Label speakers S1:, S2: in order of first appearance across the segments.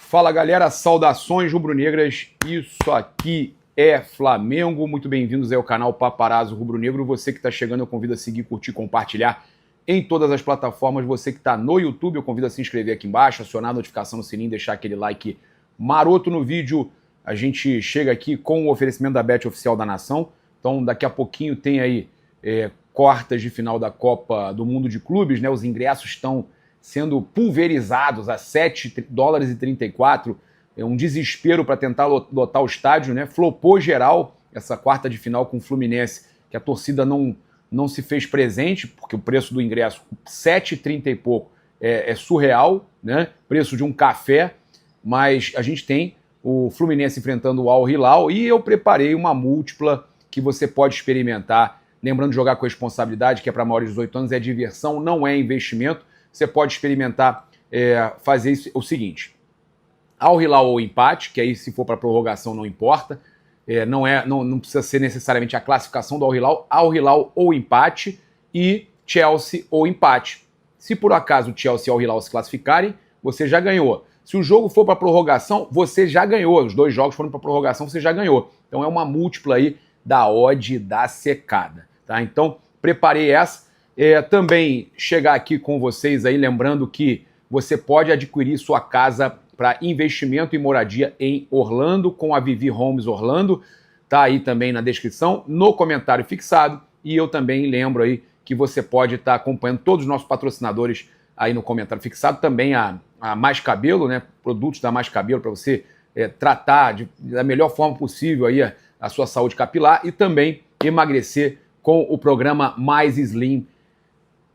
S1: Fala galera, saudações rubro-negras, isso aqui é Flamengo, muito bem-vindos ao canal Paparazzo Rubro-Negro. Você que está chegando eu convido a seguir, curtir, compartilhar em todas as plataformas. Você que está no YouTube eu convido a se inscrever aqui embaixo, acionar a notificação no sininho, deixar aquele like maroto no vídeo. A gente chega aqui com o oferecimento da Bet Oficial da Nação, então daqui a pouquinho tem aí quartas de final da Copa do Mundo de Clubes, né? Os ingressos estão sendo pulverizados a $7,34, é um desespero para tentar lotar o estádio, né? Flopou geral essa quarta de final com o Fluminense, que a torcida não se fez presente, porque o preço do ingresso, 7,30 e pouco, é surreal, né? Preço de um café, mas a gente tem o Fluminense enfrentando o Al Hilal e eu preparei uma múltipla que você pode experimentar, lembrando de jogar com responsabilidade, que é para maiores de 18 anos, é diversão, não é investimento. Você pode experimentar fazer o seguinte: Al Hilal ou empate, que aí se for para prorrogação não importa, não precisa ser necessariamente a classificação do Al Hilal ou empate, e Chelsea ou empate. Se por acaso o Chelsea e o Al Hilal se classificarem, você já ganhou. Se o jogo for para prorrogação, você já ganhou. Os dois jogos foram para prorrogação, você já ganhou. Então é uma múltipla aí da odd da secada, tá? Então preparei essa. Também chegar aqui com vocês aí, lembrando que você pode adquirir sua casa para investimento e moradia em Orlando com a Vivi Homes Orlando, tá aí também na descrição, no comentário fixado, e eu também lembro aí que você pode estar acompanhando todos os nossos patrocinadores aí no comentário fixado, também a Mais Cabelo, né, produtos da Mais Cabelo para você tratar da melhor forma possível aí a sua saúde capilar e também emagrecer com o programa Mais Slim,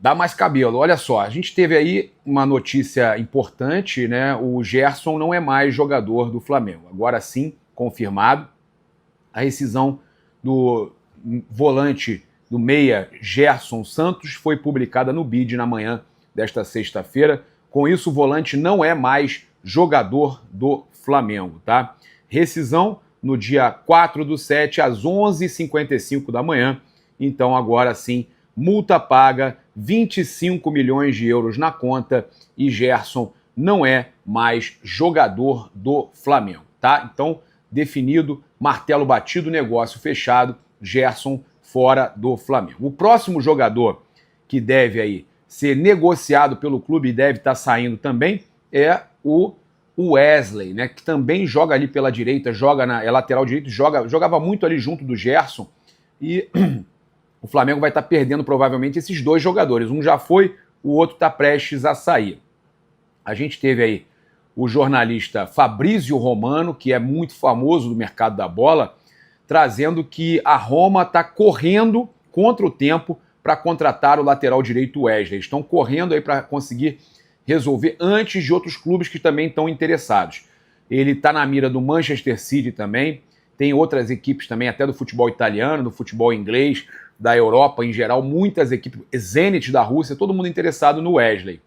S1: dá mais cabelo. Olha só, a gente teve aí uma notícia importante, né? O Gerson não é mais jogador do Flamengo. Agora sim, confirmado, a rescisão do volante do meia Gerson Santos foi publicada no BID na manhã desta sexta-feira. Com isso, o volante não é mais jogador do Flamengo, tá? Rescisão no dia 4/7, às 11h55 da manhã. Então, agora sim, multa paga, 25 milhões de euros na conta e Gerson não é mais jogador do Flamengo, tá? Então, definido, martelo batido, negócio fechado, Gerson fora do Flamengo. O próximo jogador que deve aí ser negociado pelo clube e deve estar saindo também é o Wesley, né? Que também joga ali pela direita, é lateral direito, jogava muito ali junto do Gerson e o Flamengo vai estar perdendo provavelmente esses dois jogadores. Um já foi, o outro está prestes a sair. A gente teve aí o jornalista Fabrício Romano, que é muito famoso do mercado da bola, trazendo que a Roma está correndo contra o tempo para contratar o lateral direito Wesley. Estão correndo aí para conseguir resolver antes de outros clubes que também estão interessados. Ele está na mira do Manchester City também, tem outras equipes também, até do futebol italiano, do futebol inglês, da Europa em geral, muitas equipes, Zenit da Rússia, todo mundo interessado no Wesley.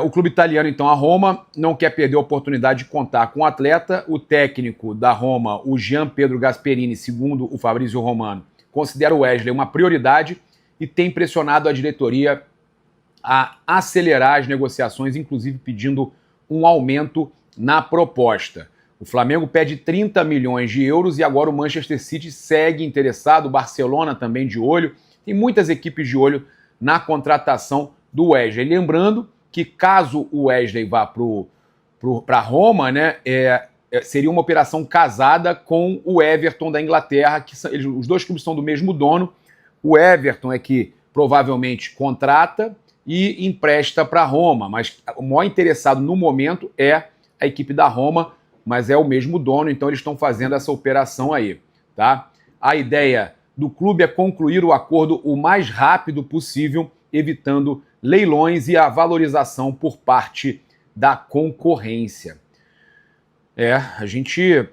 S1: O clube italiano, então, a Roma, não quer perder a oportunidade de contar com o atleta. O técnico da Roma, o Gian Pietro Gasperini, segundo o Fabrício Romano, considera o Wesley uma prioridade e tem pressionado a diretoria a acelerar as negociações, inclusive pedindo um aumento na proposta. O Flamengo pede 30 milhões de euros e agora o Manchester City segue interessado, o Barcelona também de olho. Tem muitas equipes de olho na contratação do Wesley. Lembrando que caso o Wesley vá para Roma, né, seria uma operação casada com o Everton da Inglaterra, que os dois clubes são do mesmo dono. O Everton é que provavelmente contrata e empresta para Roma, mas o maior interessado no momento é a equipe da Roma, mas é o mesmo dono, então eles estão fazendo essa operação aí, tá? A ideia do clube é concluir o acordo o mais rápido possível, evitando leilões e a valorização por parte da concorrência. A gente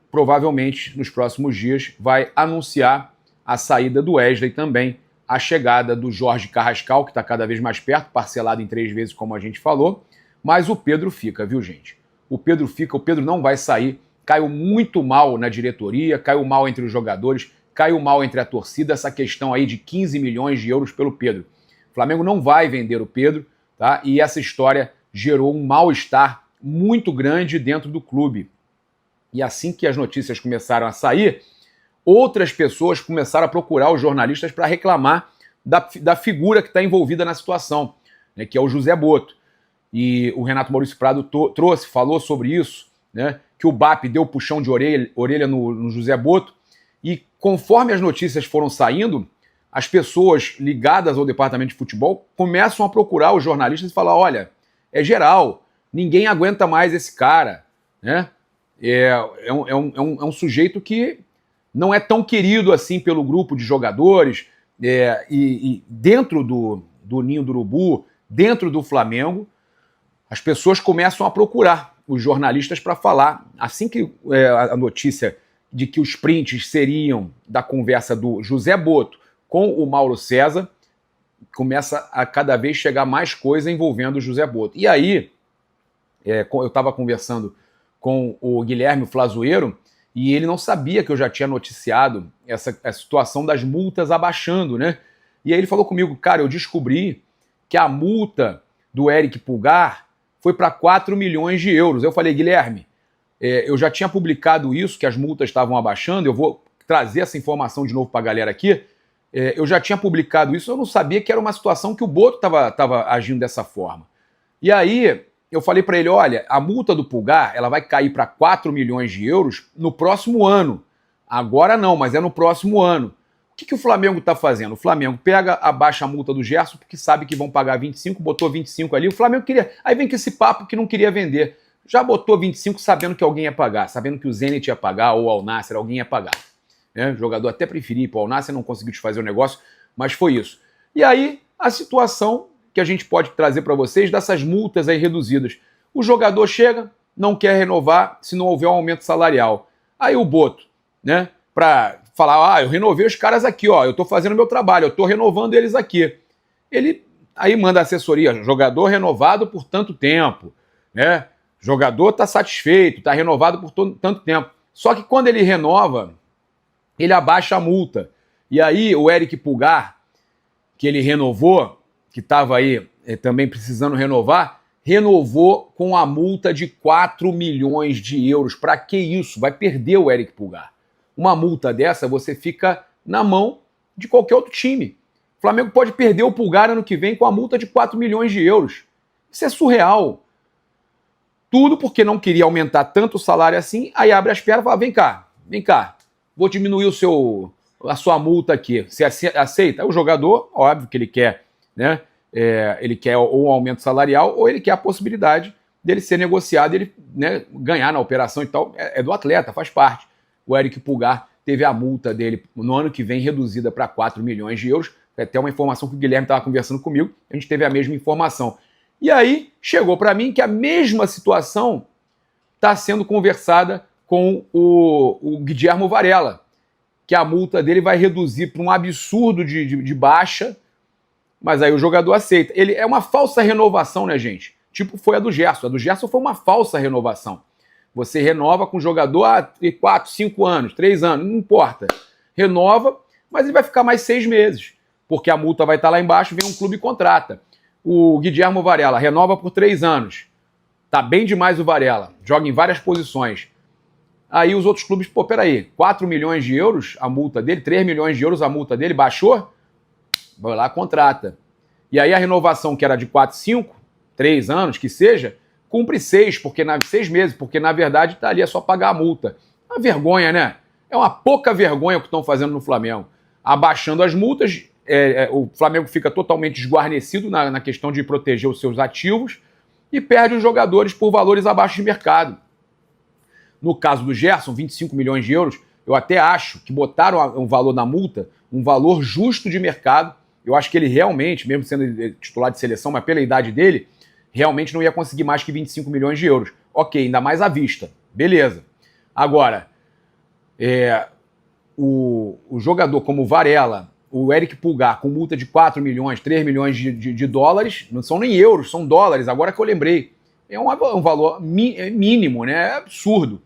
S1: provavelmente nos próximos dias vai anunciar a saída do Wesley também, a chegada do Jorge Carrascal, que está cada vez mais perto, parcelado em 3 vezes, como a gente falou, mas o Pedro fica, viu, gente? O Pedro fica, o Pedro não vai sair, caiu muito mal na diretoria, caiu mal entre os jogadores, caiu mal entre a torcida, essa questão aí de 15 milhões de euros pelo Pedro. O Flamengo não vai vender o Pedro, tá? E essa história gerou um mal-estar muito grande dentro do clube. E assim que as notícias começaram a sair, outras pessoas começaram a procurar os jornalistas para reclamar da figura que está envolvida na situação, né, que é o José Botto. E o Renato Maurício Prado falou sobre isso, né, que o BAP deu puxão de orelha no José Botto, e conforme as notícias foram saindo, as pessoas ligadas ao departamento de futebol começam a procurar os jornalistas e falar, olha, é geral, ninguém aguenta mais esse cara, né? É um sujeito que não é tão querido assim pelo grupo de jogadores, e dentro do Ninho do Urubu, dentro do Flamengo, as pessoas começam a procurar os jornalistas para falar. Assim que a notícia de que os prints seriam da conversa do José Botto com o Mauro César, começa a cada vez chegar mais coisa envolvendo o José Botto. E aí, eu estava conversando com o Guilherme Flazoeiro, e ele não sabia que eu já tinha noticiado essa situação das multas abaixando, né? E aí ele falou comigo, cara, eu descobri que a multa do Eric Pulgar foi para 4 milhões de euros. Eu falei, Guilherme, eu já tinha publicado isso, que as multas estavam abaixando, eu vou trazer essa informação de novo para a galera aqui. Eu já tinha publicado isso, eu não sabia que era uma situação que o Botto estava agindo dessa forma. E aí eu falei para ele, olha, a multa do Pulgar ela vai cair para 4 milhões de euros no próximo ano. Agora não, mas é no próximo ano. O que o Flamengo está fazendo? O Flamengo abaixa a multa do Gerson porque sabe que vão pagar 25, botou 25 ali. O Flamengo queria... Aí vem com esse papo que não queria vender. Já botou 25 sabendo que alguém ia pagar, sabendo que o Zenit ia pagar ou o Al Nassr, alguém ia pagar. O jogador até preferia ir para o Al Nassr, não conseguiu desfazer o negócio, mas foi isso. E aí, a situação que a gente pode trazer para vocês dessas multas aí reduzidas. O jogador chega, não quer renovar se não houver um aumento salarial. Aí o Botto, né, para falar, eu renovei os caras aqui, ó, eu estou fazendo meu trabalho, eu estou renovando eles aqui. Ele aí manda a assessoria, jogador renovado por tanto tempo, né? Jogador está satisfeito, está renovado por tanto tempo. Só que quando ele renova, ele abaixa a multa. E aí o Eric Pulgar, que ele renovou, que estava aí também precisando renovar, renovou com a multa de 4 milhões de euros. Para que isso? Vai perder o Eric Pulgar. Uma multa dessa, você fica na mão de qualquer outro time. O Flamengo pode perder o Pulgar ano que vem com a multa de 4 milhões de euros. Isso é surreal. Tudo porque não queria aumentar tanto o salário assim, aí abre as pernas e fala, vem cá, vou diminuir a sua multa aqui. Você aceita? O jogador, óbvio que ele quer, né? Ele quer ou um aumento salarial ou ele quer a possibilidade dele ser negociado, ele, né, ganhar na operação e tal. É do atleta, faz parte. O Eric Pulgar teve a multa dele no ano que vem reduzida para 4 milhões de euros. É até uma informação que o Guilherme estava conversando comigo, a gente teve a mesma informação. E aí chegou para mim que a mesma situação está sendo conversada com o Guilherme Varela, que a multa dele vai reduzir para um absurdo de baixa, mas aí o jogador aceita. Ele é uma falsa renovação, né, gente? Tipo foi a do Gerson. A do Gerson foi uma falsa renovação. Você renova com o jogador há 4, 5 anos, 3 anos, não importa. Renova, mas ele vai ficar mais 6 meses, porque a multa vai estar lá embaixo, vem um clube e contrata. O Guilherme Varela renova por 3 anos. Tá bem demais o Varela, joga em várias posições. Aí os outros clubes, peraí, 4 milhões de euros a multa dele, 3 milhões de euros a multa dele, baixou? Vai lá, contrata. E aí a renovação que era de 4, 5, 3 anos, que seja, cumpre 6 meses, porque na verdade tá ali, é só pagar a multa. Uma vergonha, né? É uma pouca vergonha o que estão fazendo no Flamengo. Abaixando as multas, o Flamengo fica totalmente esguarnecido na questão de proteger os seus ativos e perde os jogadores por valores abaixo de mercado. No caso do Gerson, 25 milhões de euros, eu até acho que botaram um valor na multa, um valor justo de mercado. Eu acho que ele realmente, mesmo sendo titular de seleção, mas pela idade dele, realmente não ia conseguir mais que 25 milhões de euros. Ok, ainda mais à vista. Beleza. Agora, o jogador como o Varela, o Eric Pulgar, com multa de 4 milhões, 3 milhões de dólares, não são nem euros, são dólares, agora que eu lembrei. É um valor mínimo, né? É absurdo.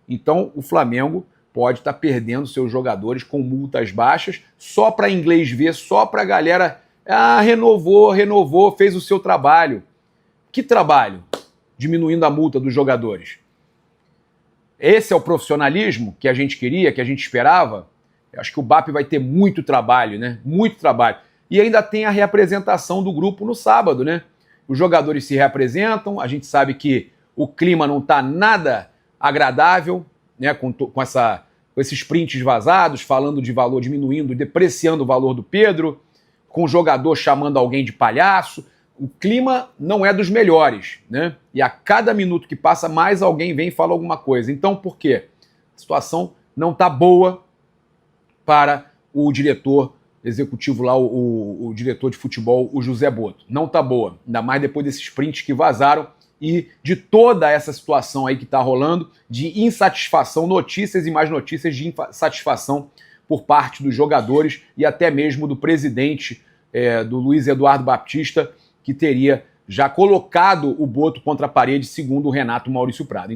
S1: Então, o Flamengo pode estar perdendo seus jogadores com multas baixas, só para inglês ver, só para a galera, renovou, fez o seu trabalho. Que trabalho? diminuindo a multa dos jogadores. Esse é o profissionalismo que a gente queria, que a gente esperava? Eu acho que o BAP vai ter muito trabalho, né? Muito trabalho. E ainda tem a reapresentação do grupo no sábado, né? Os jogadores se reapresentam, a gente sabe que o clima não está nada agradável, né? Com esses prints vazados, falando de valor diminuindo, depreciando o valor do Pedro, com o jogador chamando alguém de palhaço. O clima não é dos melhores, né? E a cada minuto que passa, mais alguém vem e fala alguma coisa. Então, por quê? A situação não está boa para o diretor executivo lá, o diretor de futebol, o José Botto. Não está boa. Ainda mais depois desses prints que vazaram e de toda essa situação aí que está rolando de insatisfação, notícias e mais notícias de insatisfação por parte dos jogadores e até mesmo do presidente, do Luiz Eduardo Baptista, que teria já colocado o Botto contra a parede, segundo o Renato Maurício Prado.